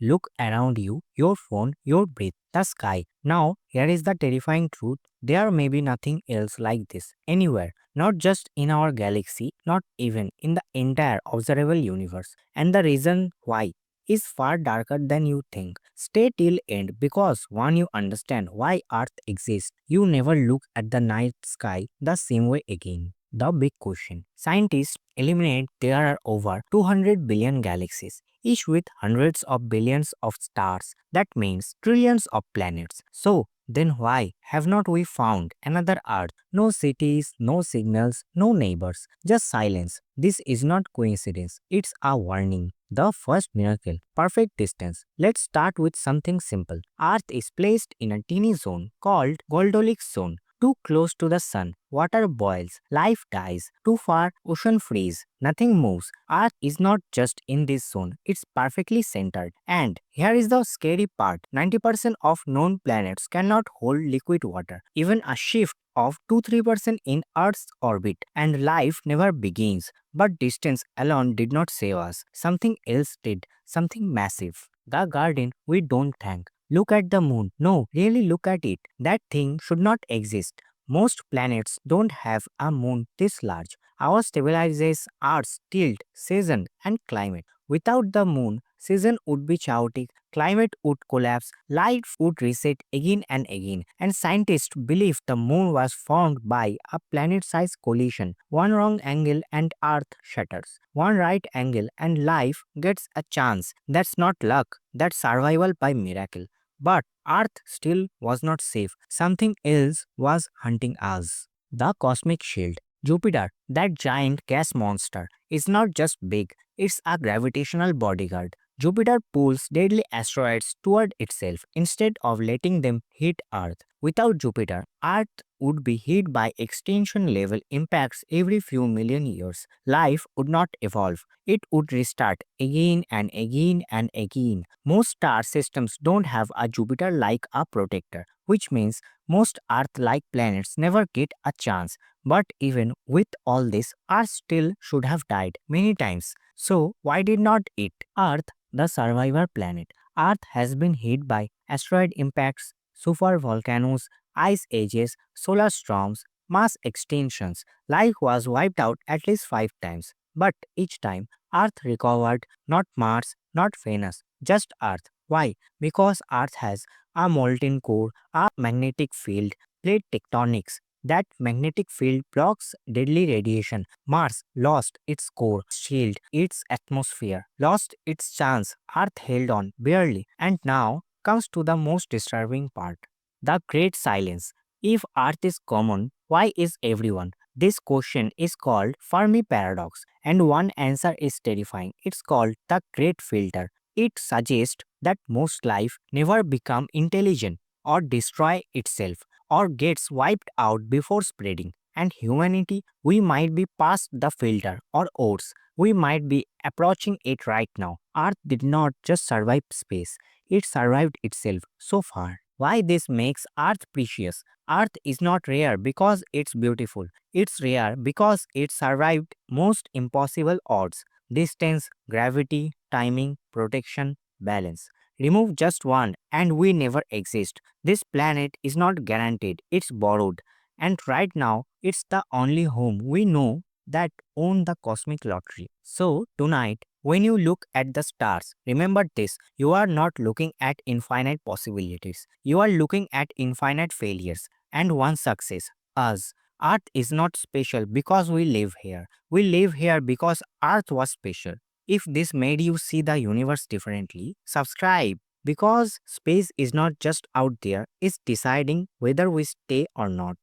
Look around you, your phone, your breath, the sky. Now, here is the terrifying truth. There may be nothing else like this anywhere, not just in our galaxy, not even in the entire observable universe. And the reason why is far darker than you think. Stay till end because when you understand why Earth exists, you never look at the night sky the same way again. The big question. Scientists eliminate there are over 200 billion galaxies, each with hundreds of billions of stars. That means trillions of planets. So, then why have not we found another Earth? No cities, no signals, no neighbors, just silence. This is not coincidence, it's a warning. The first miracle, perfect distance. Let's start with something simple. Earth is placed in a teeny zone called Goldilocks zone. Too close to the sun, water boils, life dies. Too far, ocean freeze, nothing moves. Earth is not just in this zone, it's perfectly centered. And here is the scary part 90% of known planets cannot hold liquid water. Even a shift of 2-3% in Earth's orbit, and life never begins. But distance alone did not save us. Something else did, something massive. The garden we don't thank. Look at the moon. No, really look at it. That thing should not exist. Most planets don't have a moon this large. Our stabilizes Earth's tilt, season, and climate. Without the moon, season would be chaotic, climate would collapse, life would reset again and again, and scientists believe the moon was formed by a planet-sized collision. One wrong angle and Earth shatters. One right angle and life gets a chance. That's not luck, that's survival by miracle. But Earth still was not safe. Something else was hunting us. The cosmic shield. Jupiter, that giant gas monster, is not just big, it's a gravitational bodyguard. Jupiter pulls deadly asteroids toward itself instead of letting them hit Earth. Without Jupiter, Earth would be hit by extinction level impacts every few million years. Life would not evolve, it would restart again and again and again. Most star systems don't have a Jupiter like a protector, which means most Earth like planets never get a chance. But even with all this, Earth still should have died many times. So, why did not it? Earth, the survivor planet. Earth has been hit by asteroid impacts, super volcanoes, ice ages, solar storms, mass extinctions. Life was wiped out at least 5 times. But each time, Earth recovered, not Mars, not Venus, just Earth. Why? Because Earth has a molten core, a magnetic field, plate tectonics. That magnetic field blocks deadly radiation. Mars lost its core, shield, its atmosphere, lost its chance. Earth held on barely. And now comes to the most disturbing part the great silence. If Earth is common, why is everyone? This question is called Fermi paradox, and one answer is terrifying. It's called the great filter. It suggests that most life never become intelligent or destroy itself or gets wiped out before spreading. And humanity, we might be past the filter or worse, we might be approaching it right now. Earth did not just survive space, it survived itself so far. Why this makes Earth precious? Earth is not rare because it's beautiful. It's rare because it survived most impossible odds distance, gravity, timing, protection, balance. Remove just one and we never exist. This planet is not guaranteed, it's borrowed. And right now, it's the only home we know that own the cosmic lottery. So, tonight, when you look at the stars, remember this you are not looking at infinite possibilities, you are looking at infinite failures and one success us. Earth is not special because we live here. We live here because Earth was special. If this made you see the universe differently, subscribe because space is not just out there, it's deciding whether we stay or not.